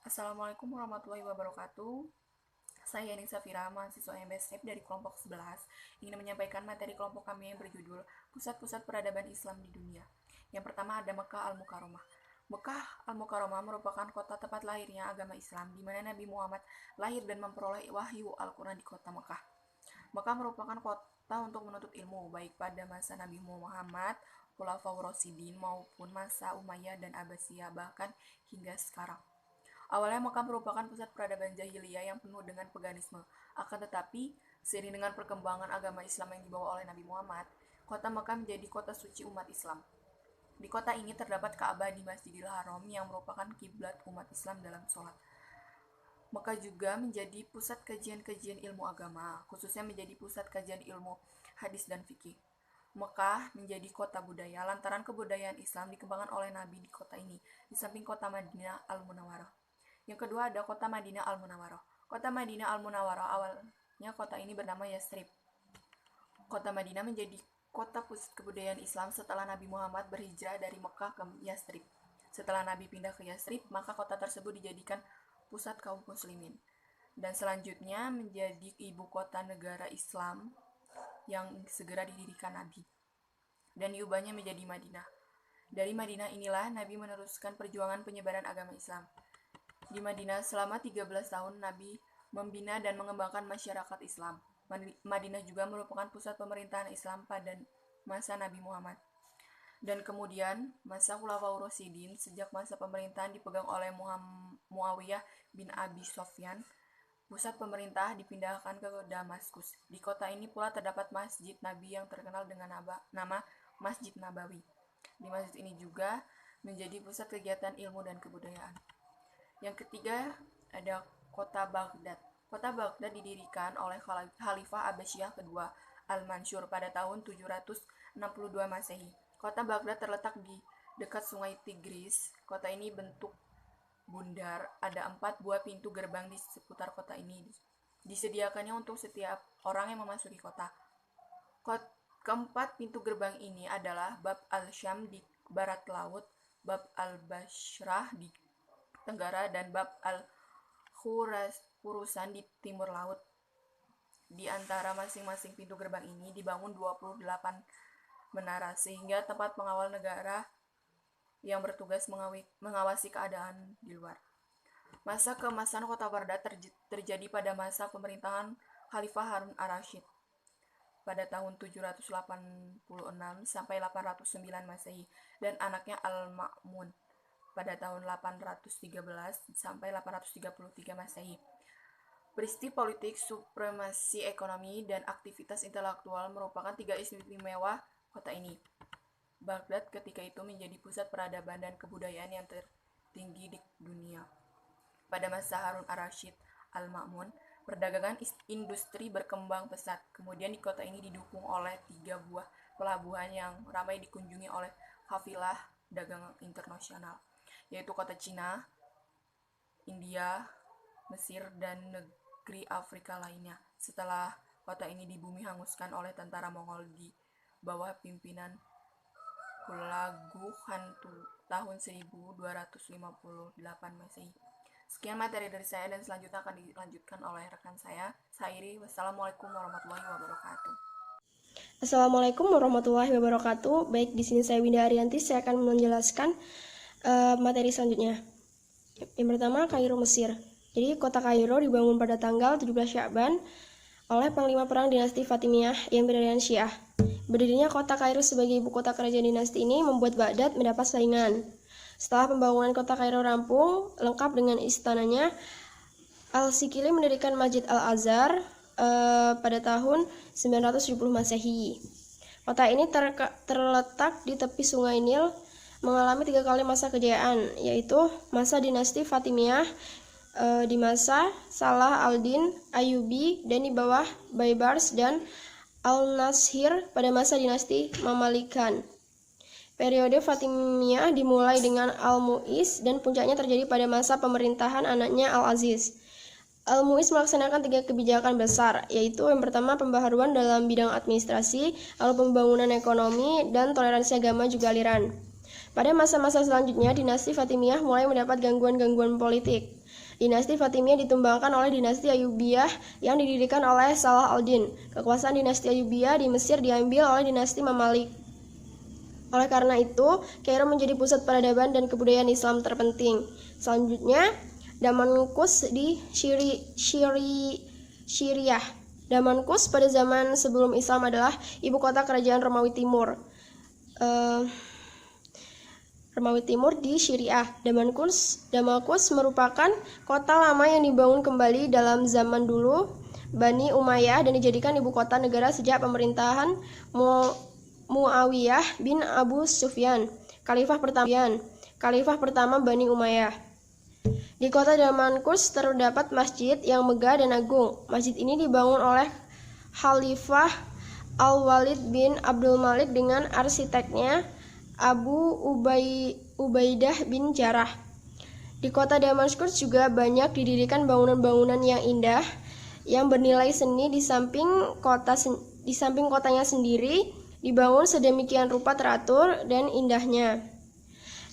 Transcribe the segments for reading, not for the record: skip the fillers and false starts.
Assalamualaikum warahmatullahi wabarakatuh. Saya Nisa Fira, mahasiswa MSF dari kelompok 11, ingin menyampaikan materi kelompok kami yang berjudul Pusat-Pusat Peradaban Islam di Dunia. Yang pertama ada Mekah Al-Mukarramah. Mekah Al-Mukarramah merupakan kota tempat lahirnya agama Islam, di mana Nabi Muhammad lahir dan memperoleh wahyu Al-Quran di kota Mekah. Mekah merupakan kota untuk menuntut ilmu, baik pada masa Nabi Muhammad, Khulafaur Rasyidin, maupun masa Umayyah dan Abbasiyah, bahkan hingga sekarang. Awalnya Mekah merupakan pusat peradaban jahiliyah yang penuh dengan paganisme. Akan tetapi, seiring dengan perkembangan agama Islam yang dibawa oleh Nabi Muhammad, kota Mekah menjadi kota suci umat Islam. Di kota ini terdapat Ka'bah di Masjidil Haram yang merupakan kiblat umat Islam dalam sholat. Mekah juga menjadi pusat kajian-kajian ilmu agama, khususnya menjadi pusat kajian ilmu hadis dan fikih. Mekah menjadi kota budaya lantaran kebudayaan Islam dikembangkan oleh Nabi di kota ini, di samping kota Madinah Al-Munawwarah. Yang kedua ada kota Madinah Al-Munawwarah. Kota Madinah Al-Munawwarah awalnya kota ini bernama Yastrib. Kota Madinah menjadi kota pusat kebudayaan Islam setelah Nabi Muhammad berhijrah dari Mekah ke Yastrib. Setelah Nabi pindah ke Yastrib, maka kota tersebut dijadikan pusat kaum muslimin. Dan selanjutnya menjadi ibu kota negara Islam yang segera didirikan Nabi. Dan diubahnya menjadi Madinah. Dari Madinah inilah Nabi meneruskan perjuangan penyebaran agama Islam. Di Madinah selama 13 tahun Nabi membina dan mengembangkan masyarakat Islam. Madinah juga merupakan pusat pemerintahan Islam pada masa Nabi Muhammad. Dan kemudian masa Khulafaur Rasyidin sejak masa pemerintahan dipegang oleh Muawiyah bin Abi Sufyan, pusat pemerintah dipindahkan ke Damaskus. Di kota ini pula terdapat Masjid Nabi yang terkenal dengan nama Masjid Nabawi. Di masjid ini juga menjadi pusat kegiatan ilmu dan kebudayaan. Yang ketiga ada kota Baghdad. Kota Baghdad didirikan oleh Khalifah Abbasiyah kedua Al-Mansur pada tahun 762 Masehi. Kota Baghdad terletak di dekat sungai Tigris. Kota ini bentuk bundar, ada 4 buah pintu gerbang di seputar kota ini. Disediakannya untuk setiap orang yang memasuki kota. Keempat pintu gerbang ini adalah Bab al-Syam di barat laut, Bab al-Bashrah di tenggara, dan Bab al-Khurusan di timur laut. Di antara masing-masing pintu gerbang ini dibangun 28 menara, sehingga tempat pengawal negara yang bertugas mengawasi keadaan di luar. Masa keemasan kota Baghdad terjadi pada masa pemerintahan Khalifah Harun ar-Rasyid pada tahun 786 sampai 809 Masehi dan anaknya Al-Ma'mun pada tahun 813 sampai 833 Masehi. Peristiwa politik, supremasi ekonomi, dan aktivitas intelektual merupakan 3 istimewa kota ini. Baghdad ketika itu menjadi pusat peradaban dan kebudayaan yang tertinggi di dunia. Pada masa Harun ar-Rasyid Al-Ma'mun, perdagangan industri berkembang pesat. Kemudian di kota ini didukung oleh 3 buah pelabuhan yang ramai dikunjungi oleh kafilah dagang internasional, yaitu kota Cina, India, Mesir, dan negeri Afrika lainnya. Setelah kota ini dibumi hanguskan oleh tentara Mongol di bawah pimpinan Hulagu Khan tahun 1258 Masehi. Sekian materi dari saya dan selanjutnya akan dilanjutkan oleh rekan saya, Sairi. Wassalamualaikum warahmatullahi wabarakatuh. Assalamualaikum warahmatullahi wabarakatuh. Baik, di sini saya Winda Arianti. Saya akan menjelaskan materi selanjutnya. Yang pertama, Kairo, Mesir. Jadi, kota Kairo dibangun pada tanggal 17 Sya'ban oleh panglima perang dinasti Fatimiyah yang beraliran Syiah. Berdirinya kota Kairo sebagai ibu kota kerajaan dinasti ini membuat Baghdad mendapat saingan. Setelah pembangunan kota Kairo rampung, lengkap dengan istananya, Al-Sikili mendirikan Masjid Al-Azhar pada tahun 970 Masehi. Kota ini terletak di tepi Sungai Nil, mengalami 3 kali masa kejayaan, yaitu masa dinasti Fatimiyah, di masa Salah al-Din Ayyubi, dan di bawah Baybars dan Al-Nashir pada masa dinasti Mamalikan. Periode Fatimiyah dimulai dengan Al-Mu'iz dan puncaknya terjadi pada masa pemerintahan anaknya Al-Aziz. Al-Mu'iz melaksanakan 3 kebijakan besar, yaitu yang pertama pembaharuan dalam bidang administrasi, lalu pembangunan ekonomi, dan toleransi agama juga aliran. Pada masa-masa selanjutnya, dinasti Fatimiyah mulai mendapat gangguan-gangguan politik. Dinasti Fatimiyah ditumbangkan oleh dinasti Ayyubiyah yang didirikan oleh Salah al-Din. Kekuasaan dinasti Ayyubiyah di Mesir diambil oleh dinasti Mamalik. Oleh karena itu, Kairo menjadi pusat peradaban dan kebudayaan Islam terpenting. Selanjutnya, Damaskus di Syriah. Damaskus pada zaman sebelum Islam adalah ibu kota kerajaan Romawi Timur. Romawi Timur di Syriah. Damaskus merupakan kota lama yang dibangun kembali dalam zaman dulu Bani Umayyah dan dijadikan ibu kota negara sejak pemerintahan Muawiyah bin Abu Sufyan, Khalifah pertama Bani Umayyah. Di kota Damaskus terdapat masjid yang megah dan agung. Masjid ini dibangun oleh Khalifah Al-Walid bin Abdul Malik dengan arsiteknya Abu Ubaidah bin Jarrah. Di kota Damaskus juga banyak didirikan bangunan-bangunan yang indah yang bernilai seni di samping kotanya sendiri dibangun sedemikian rupa teratur dan indahnya.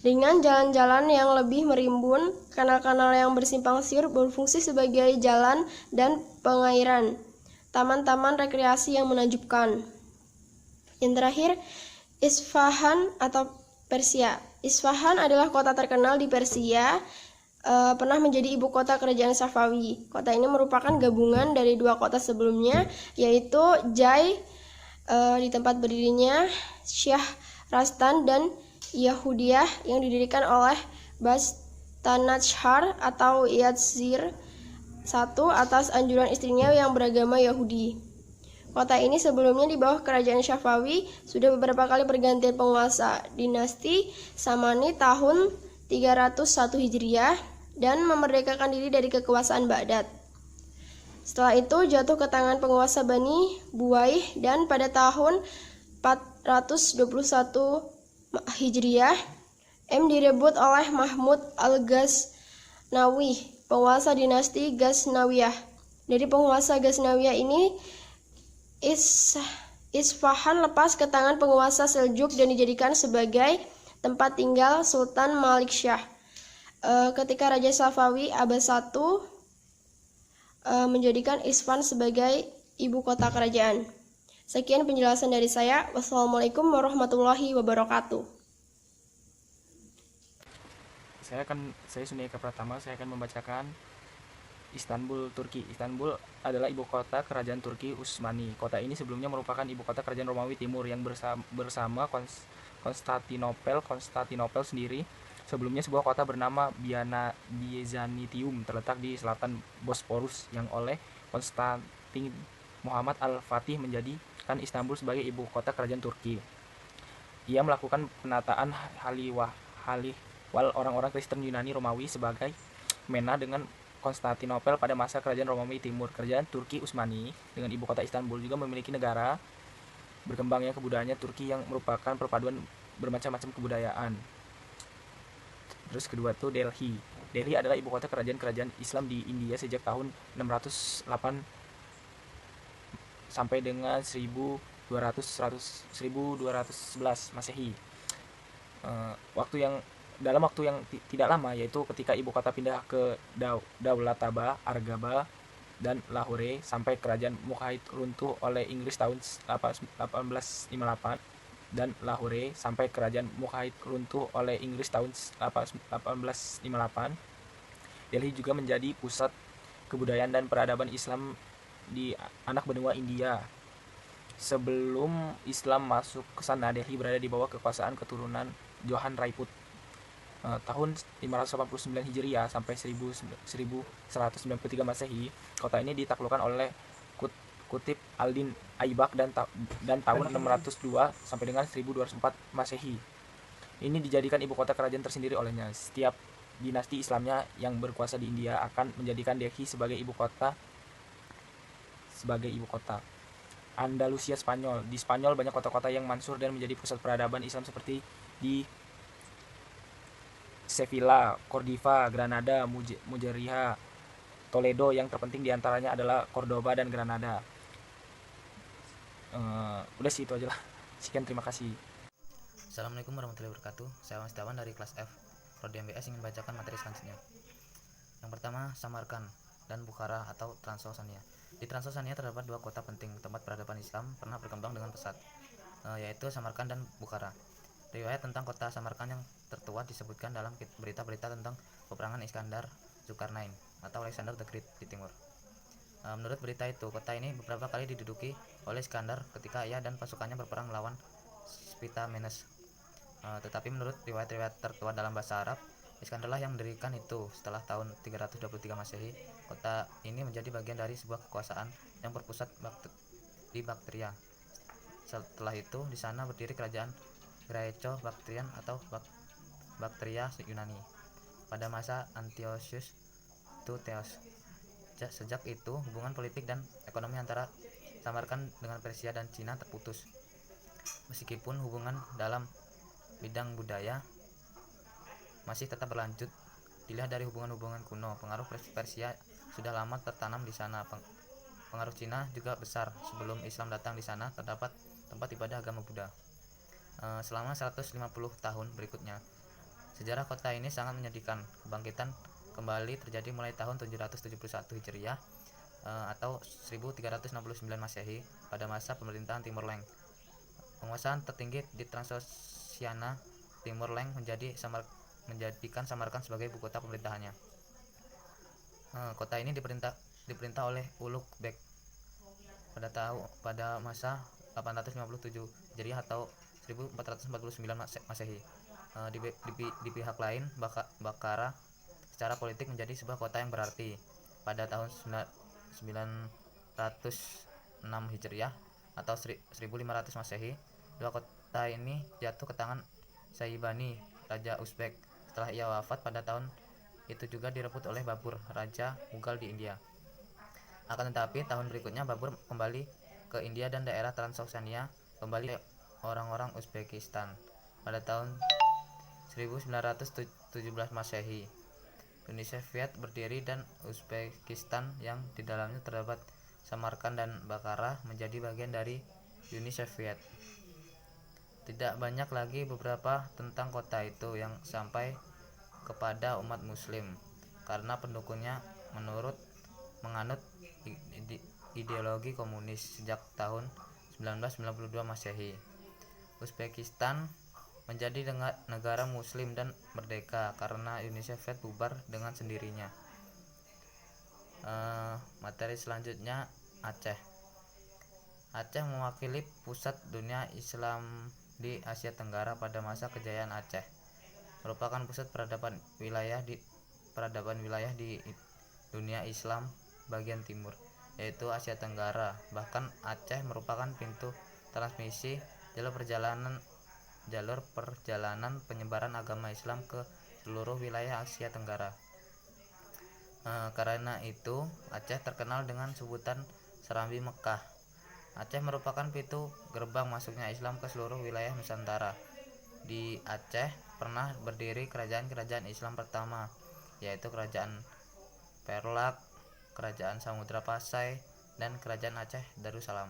Dengan jalan-jalan yang lebih merimbun, kanal-kanal yang bersimpang siur berfungsi sebagai jalan dan pengairan, taman-taman rekreasi yang menakjubkan. Yang terakhir, Isfahan atau Persia. Isfahan adalah kota terkenal di Persia, pernah menjadi ibu kota kerajaan Safawi. Kota ini merupakan gabungan dari dua kota sebelumnya, yaitu Jai di tempat berdirinya Syah Rastan dan Yahudiyah yang didirikan oleh Bastanachar atau Yazir I atas anjuran istrinya yang beragama Yahudi. Kota ini sebelumnya di bawah kerajaan Safawi sudah beberapa kali pergantian penguasa. Dinasti Samani tahun 301 Hijriah dan memerdekakan diri dari kekuasaan Baghdad. Setelah itu jatuh ke tangan penguasa Bani Buwaih dan pada tahun 421 Hijriah, direbut oleh Mahmud al-Ghaznawi, penguasa dinasti Ghaznawiyah. Dari penguasa Ghaznawiyah ini, Isfahan lepas ke tangan penguasa Seljuk dan dijadikan sebagai tempat tinggal Sultan Malik Shah. Ketika Raja Safawi Abbas I menjadikan Isfahan sebagai ibu kota kerajaan. Sekian penjelasan dari saya. Wassalamualaikum warahmatullahi wabarakatuh. Saya Sunika Pratama, saya akan membacakan Istanbul, Turki. Istanbul adalah ibu kota kerajaan Turki Utsmani. Kota ini sebelumnya merupakan ibu kota kerajaan Romawi Timur yang bersama Konstantinopel sendiri. Sebelumnya sebuah kota bernama Byzantium terletak di selatan Bosporus yang oleh Konstantin Muhammad Al-Fatih menjadikan Istanbul sebagai ibu kota kerajaan Turki. Ia melakukan penataan halihwal orang-orang Kristen Yunani Romawi sebagai mena dengan Konstantinopel pada masa kerajaan Romawi Timur. Kerajaan Turki Utsmani dengan ibu kota Istanbul juga memiliki negara berkembangnya kebudayaan Turki yang merupakan perpaduan bermacam-macam kebudayaan. Terus kedua tuh Delhi. Delhi adalah ibu kota kerajaan Islam di India sejak tahun 608 sampai dengan 1211 Masehi. Dalam waktu yang tidak lama, yaitu ketika ibu kota pindah ke Daulataba, Argaba, dan Lahore sampai kerajaan Mughal runtuh oleh Inggris tahun 1858 dan Lahore sampai kerajaan Mughal runtuh oleh Inggris tahun 1858. Delhi juga menjadi pusat kebudayaan dan peradaban Islam di anak benua India. Sebelum Islam masuk ke sana, Delhi berada di bawah kekuasaan keturunan Johan Rajput. Tahun 589 Hijriah sampai 1193 Masehi, kota ini ditaklukkan oleh Qutb al-Din Aibak dan tahun 602 sampai dengan 1204 Masehi. Ini dijadikan ibu kota kerajaan tersendiri olehnya. Setiap dinasti Islamnya yang berkuasa di India akan menjadikan Delhi sebagai ibu kota. Andalusia, Spanyol. Di Spanyol banyak kota-kota yang mansur dan menjadi pusat peradaban Islam seperti di Sevilla, Cordoba, Granada, Mujeriha, Toledo. Yang terpenting diantaranya adalah Cordoba dan Granada. Udah sih itu aja lah. Sekian, terima kasih. Assalamualaikum warahmatullahi wabarakatuh. Saya Mas Dawan dari kelas F Prodi MBS ingin bacakan materi selanjutnya. Yang pertama, Samarkand dan Bukhara atau Transosania. Di Transosania terdapat dua kota penting tempat peradaban Islam pernah berkembang dengan pesat, yaitu Samarkand dan Bukhara. Riwayat tentang kota Samarkand yang tertua disebutkan dalam berita-berita tentang peperangan Iskandar Zulkarnain atau Alexander the Great di timur. Menurut berita itu, kota ini beberapa kali diduduki oleh Iskandar ketika ia dan pasukannya berperang melawan Spitamenes. Tetapi menurut riwayat-riwayat tertua dalam bahasa Arab, Iskandarlah yang mendirikan itu. Setelah tahun 323 Masehi, kota ini menjadi bagian dari sebuah kekuasaan yang berpusat di Bactria. Setelah itu, di sana berdiri kerajaan Graeco-Bactrian atau Bactria Yunani pada masa Antiochus Tuteos. Sejak itu, hubungan politik dan ekonomi antara Samarkand dengan Persia dan Cina terputus. Meskipun hubungan dalam bidang budaya masih tetap berlanjut, dilihat dari hubungan-hubungan kuno, pengaruh Persia sudah lama tertanam di sana. Pengaruh Cina juga besar. Sebelum Islam datang di sana terdapat tempat ibadah agama Buddha. Selama 150 tahun berikutnya, sejarah kota ini sangat menyedihkan. Kebangkitan kembali terjadi mulai tahun 771 Hijriah atau 1369 Masehi pada masa pemerintahan Timur Leng. Penguasaan tertinggi di Transosiana Timur Leng menjadikan Samarkand sebagai ibu kota pemerintahannya. Kota ini diperintah oleh Ulugh Beg pada masa 857 Hijriah atau 1449 Masehi. Di pihak lain, Bukhara secara politik menjadi sebuah kota yang berarti. Pada tahun 906 Hijriah atau 1500 Masehi, dua kota ini jatuh ke tangan Sayyibani, Raja Uzbek. Setelah ia wafat pada tahun itu juga direbut oleh Babur, Raja Mughal di India. Akan tetapi tahun berikutnya Babur kembali ke India dan daerah Transosania kembali ke orang-orang Uzbekistan. Pada tahun 1917 Masehi, Uni Soviet berdiri dan Uzbekistan yang di dalamnya terdapat Samarkand dan Bukhara menjadi bagian dari Uni Soviet. Tidak banyak lagi beberapa tentang kota itu yang sampai kepada umat muslim karena pendukungnya menganut ideologi komunis sejak tahun 1992 Masehi. Uzbekistan menjadi negara muslim dan merdeka karena Uni Soviet bubar dengan sendirinya. Materi selanjutnya, Aceh. Aceh mewakili pusat dunia Islam di Asia Tenggara pada masa kejayaan Aceh. Merupakan pusat peradaban wilayah di dunia Islam bagian timur, yaitu Asia Tenggara. Bahkan Aceh merupakan pintu transmisi jalur perjalanan penyebaran agama Islam ke seluruh wilayah Asia Tenggara. Karena itu Aceh terkenal dengan sebutan Serambi Mekah. Aceh merupakan pintu gerbang masuknya Islam ke seluruh wilayah Nusantara. Di Aceh pernah berdiri kerajaan-kerajaan Islam pertama, yaitu Kerajaan Perlak, Kerajaan Samudra Pasai, dan Kerajaan Aceh Darussalam.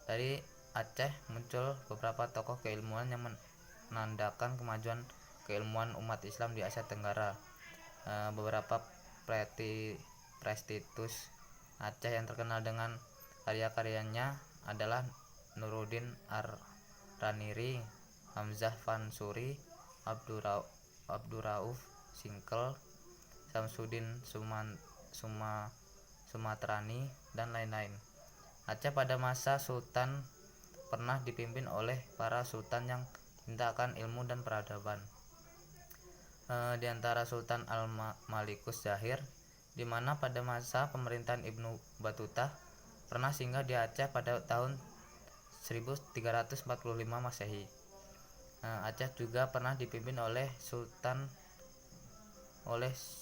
Dari Aceh muncul beberapa tokoh keilmuan yang menandakan kemajuan keilmuan umat Islam di Asia Tenggara. Beberapa prestitus Aceh yang terkenal dengan karya-karyanya adalah Nuruddin Ar-Raniri, Hamzah Fansuri, Abdurrauf Singkel, Samsudin Sumatrani, dan lain-lain. Aceh pada masa Sultan pernah dipimpin oleh para sultan yang cinta akan ilmu dan peradaban. Di antara Sultan Al-Malikus Zahir, di mana pada masa pemerintahan Ibnu Battuta pernah singgah di Aceh pada tahun 1345 Masehi. Aceh juga pernah dipimpin oleh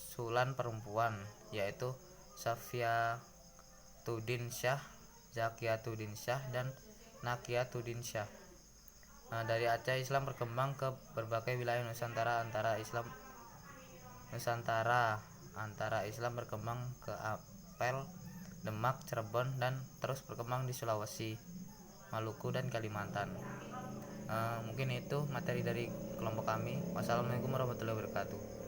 Sulan perempuan, yaitu Safiatuddin Syah, Zakiyatuddin Syah, dan Nakiyatuddin Syah. Dari Aceh Islam berkembang ke berbagai wilayah Nusantara. Antara Islam berkembang ke Apel, Demak, Cirebon, dan terus berkembang di Sulawesi, Maluku, dan Kalimantan. Mungkin itu materi dari kelompok kami. Wassalamualaikum warahmatullahi wabarakatuh.